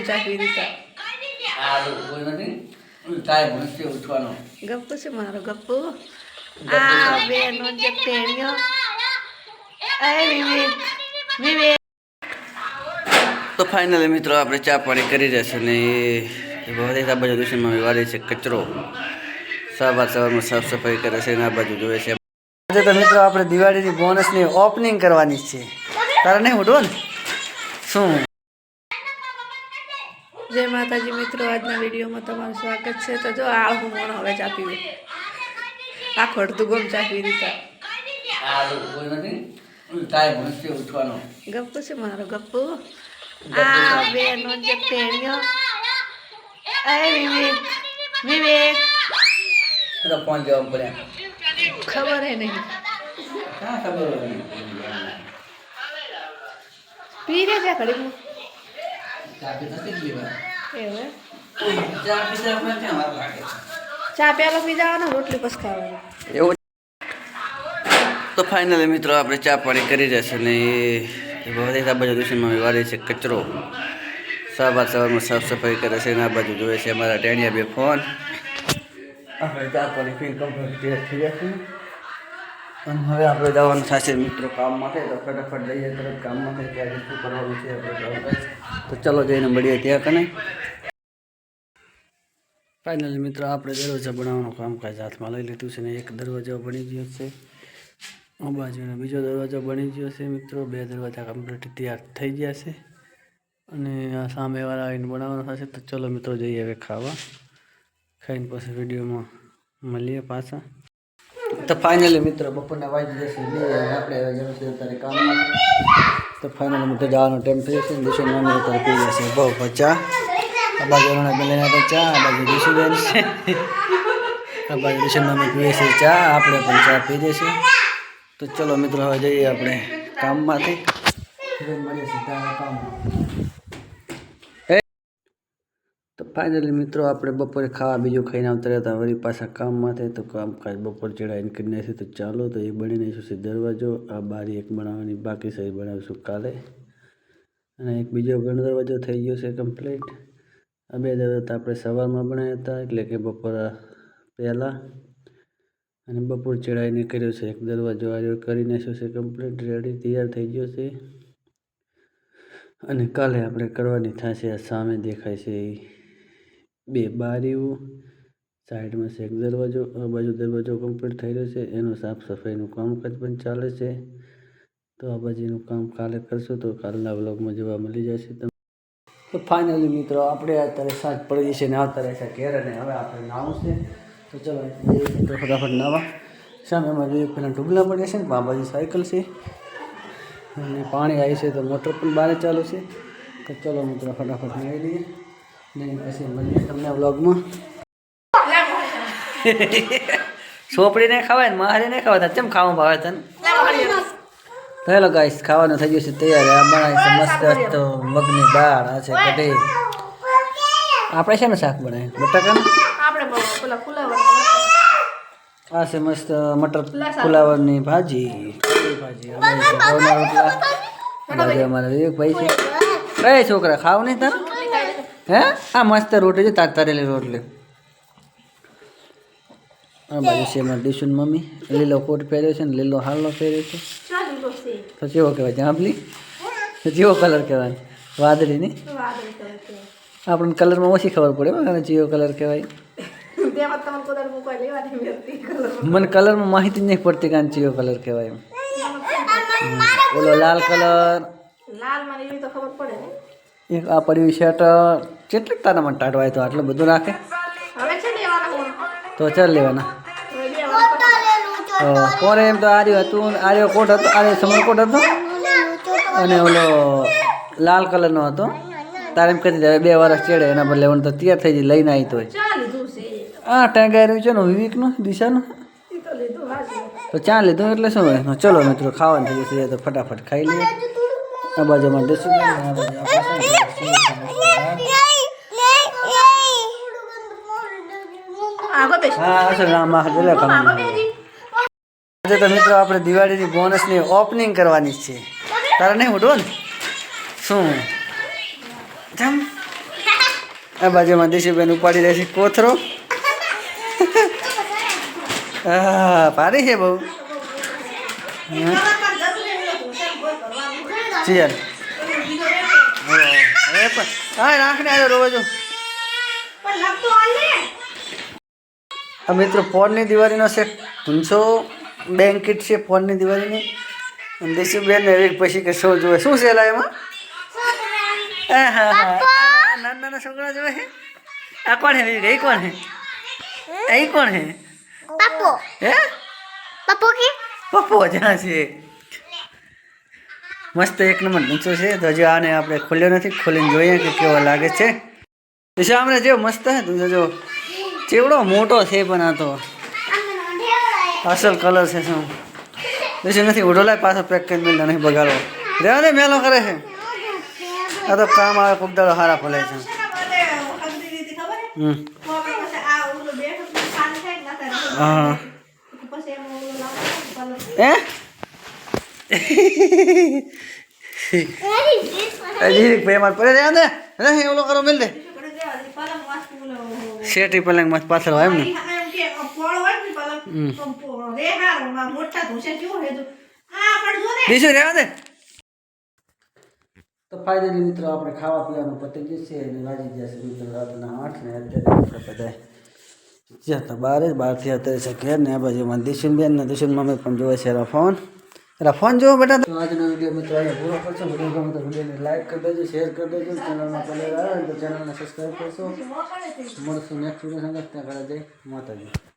ચાકી દીધા ગપ્પુ છે મારો ગપ્પુ. આ બેનો જે ટેણીઓ વિવેક વિવેક. તો ફાઇનલી મિત્રો આપણે ચા પાણી કરી રહેશે ને એ આ બાજુ દુશ્મનમાં વાળી છે કચરો. સવારમાં સાફ સફાઈ કરે છે અને આ બાજુ જોવે છે. આજે તો મિત્રો આપણે દિવાળીની બોનસની ઓપનિંગ કરવાની છે. તારે નહીં ઉઠો ને શું? જય માતાજી મિત્રો, આજના વિડીયોમાં તમારું સ્વાગત છે. તો જો આળહું મોણ હવે ચા પીવે, આખો અડધું ગમ ચા પી દીધા. ગપ્પુ છે મારો ગપ્પુ. આ બેનો જે ટેણીઓ વિવેક વિવેક. ફોન જવા પડ્યા ખબર હે નહીં પી રે છે ઘડી ચા પેલો પી જવાનો, રોટલી પછી ખાવાની. એવું. તો ફાઇનલી મિત્રો આપણે ચા પાણી કરી રહેશે ને એ આ બાજુ દુશ્મનમાં વાળી છે કચરો. સવારમાં સાફ સફાઈ કરે છે અને આ બાજુ જોવે છે અમારા ટેણિયા બે ફોન. આપણે ચા પાણી પી કમ્પ્લીટ થઈ જશે અને હવે આપણે જવાનું થશે મિત્રો કામ માટે. તો ફટાફટ જઈએ તરત કામ માટે, ત્યાં શું કરવાનું છે આપણે. તો ચલો જઈને મળીએ ત્યાં કને. ફાઇનલી મિત્રો આપણે દરવાજા બનાવવાનું કામકાજ હાથમાં લઈ લીધું છે ને એક દરવાજો બની ગયો છે આ બાજુનો, બીજો દરવાજો બની ગયો છે મિત્રો. 2 દરવાજા કમ્પ્લીટ તૈયાર થઈ ગયા છે અને આ સામેવાળા આવીને બનાવવાનો થશે. તો ચલો મિત્રો જઈએ હવે ખાવા. ખાઈને પછી વિડીયોમાં મળીએ પાછા. તો ફાઇનલી મિત્રો બપોરના વાગી જશે 2 આપણે હવે જવું છે અત્યારે કામમાં. તો ફાઇનલી મિત્રો જવાનો ટાઈમ થઈ જશે. દિશા નાની અત્યારે પી જશે બહુ ચા. આ બાજુ લઈને ચા, આ બાજુ દિશુ બેન છે, આ બાજુ દિશા નાની પીએ છે ચા, આપણે પણ ચા પી જશે. તો ચલો મિત્રો હવે જઈએ આપણે કામમાંથી. મળીએ છીએ કામમાં. તો ફાઇનલી મિત્રો આપણે બપોરે ખાવા બીજું ખાઈને આવતા રહેતા વળી પાછા કામમાંથી. તો કામકાજ બપોર ચડાવીને કરી નાખીએ. તો ચાલો તો એ બની નાખીશું છે દરવાજો. આ બારી એક બનાવવાની બાકી છે, એ બનાવીશું કાલે. અને એક બીજો દરવાજો થઈ ગયો છે કમ્પ્લીટ. આ 2 દરવાજા આપણે સવારમાં બનાવ્યા હતા, એટલે કે બપોર પહેલાં, અને બપોર ચડાવીને કર્યો છે. એક દરવાજો આ કરી નાખ્યો છે કમ્પ્લીટ, રેડી તૈયાર થઈ ગયો છે. અને કાલે આપણે કરવાની થશે આ સામે દેખાય છે 2 બારીઓ, સાઈડમાં છે એક દરવાજો. આ બાજુ દરવાજો કમ્પ્લીટ થઈ રહ્યો છે, એનું સાફ સફાઈનું કામકાજ પણ ચાલે છે. તો આ બાજુનું કામ કાલે કરશું. તો કાલના વ્લોગમાં જોવા મળી જશે તમને. તો ફાઇનલી મિત્રો આપણે અત્યારે સાંજ પડી જશે ને આવતા રહેશે ઘેર, અને હવે આપણે નાવું છે. તો ચલો તો ફટાફટ નાવા. સામેમાં જોઈએ પેલા ઢુગલા પડ્યા છે ને, આ બાજુ સાયકલ છે અને પાણી આવી છે, તો મોટર પણ બહાર ચાલુ છે. તો ચલો મિત્રો ફટાફટ નાવી લઈએ ને પછી મળીએ તમને વ્લોગમાં. સોપડીને ખવાય ને મારે નહીં ખવાતા, કેમ ખાવા ભાવે તને? હેલો ગાઈસ, ખાવાનું થઈ ગયું છે તૈયાર. આ બનાવી છે મસ્ત તો મગની દાળ, આ છે કઢી. આપણે શેનું શાક બનાવ્યું? બટાકાનું. આ છે મસ્ત મટર ફુલાવરની ભાજી. અમારા વિવેકભાઈ છે. કઈ છોકરા ખાવ નહીં તાર? હે આ મસ્ત રોટી છે, તાર તરેલી રોટલી. આ બાજુ છે એમાં દિશુન મમ્મી. લીલો કોટ પહેર્યો છે ને લીલો હાલો પહેર્યો છે. તો કેવો કહેવાય? જાંબલી. જેવો કલર કહેવાય? વાદળી નહીં? આપણને કલરમાં ઓછી ખબર પડે અને જેવો કલર કહેવાય. મને કલરમાં માહિતી જ નહીં પડતી કે ચીયો કલર કહેવાય. ઓલો લાલ કલર. એક આ પડ્યું શર્ટ. કેટલીક તારામાં ટાટવાય તો આટલું બધું રાખે? તો ચાલ લેવાના. કોરે એમ તો આર્યો હતું, આર્યો કોટ હતો, આર્યો સમર કોટ હતો અને ઓલો લાલ કલરનો હતો. તારે એમ કહી દીધા 2 વર્ષ ચડે એના બદલે તો તૈયાર થઈ જાય લઈને આવી. તો હા ટેંગાઈ રહ્યું છે ને વિવેકનું, દિશાનું. તો ચા લીધું એટલે શું હોય. ચલો મિત્રો ખાવાનું થઈ જશે તો ફટાફટ ખાઈ લઈએ. આ બાજુમાં દસું હા આજે તો મિત્રો આપણે દિવાળીની બોનસની ઓપનિંગ કરવાની છે. તારે નહીં ઉઠો ને શું? જમ આ બાજુમાં દિશુબેન ઉપાડી રહે છે કોથરો. હા ભારી છે બહુ. ચિયર હવે પણ હા નાખને આવ્યો રોવા જો. આ મિત્રો ફોનની દિવાળીનો છે ભૂંસો બેન્કિટ છે ફોનની દિવાળીની. અને દિશુબેન ને રીત પછી કે શો જોવે શું છે એલા એમાં. હા હા નાના નાના છોકરા જોવે છે. આ કોણ હે એ કોણ હે એ કોણ હે પપ્પો હે પપ્પો કે પપ્પો જ્યાં છે. મસ્ત એક નંબર નીચો છે તો હજી આને આપણે ખોલ્યો નથી ખોલીને જોઈએ કે કેવો લાગે છે. સામે જેવો મસ્ત હે તું જો ચેવડો મોટો છે પણ આ તો અસલ કલર છે શું પછી નથી ઉડો લાય પાછો પેક કરીને મેળો નહીં બગાડો રહેવા દે મેલો કરે છે. આ તો કામ આવે ખૂબ દાડો હારા ફલે છે. હા હજી ભાઈ મારે પડે રહ્યા દે રહે ઓલો કરો મેલ દે શેઠી પલંગ મસ્ત પાછળ હોય એમ ને. બીજું રહેવા દે. તો ફાઇનલી મિત્રો આપણે ખાવા પીવાનું પતી ગયું છે અને વાગી ગયા છે મિત્રો રાતના 8 ને અત્યારે આપણે બધા જ્યાં તો બહારથી અત્યારે છે ઘેર ને આ બાજુમાં દિશુબેન ને દિશુન મમ્મી પણ જોવે છે એના ફોન. એના ફોન જોવો બેટા. તો આજનો વિડીયો મિત્રો અહીંયા પૂરો કરશો. વિડીયો ગમે તો વિડીયોને લાઈક કરી દેજો શેર કરી દેજો. ચેનલમાં પહેલા આવે તો ચેનલને સબસ્ક્રાઈબ કરશો. મળશું નેક્સ્ટ વિડીયો સંગત ત્યાં કરે જય માતાજી.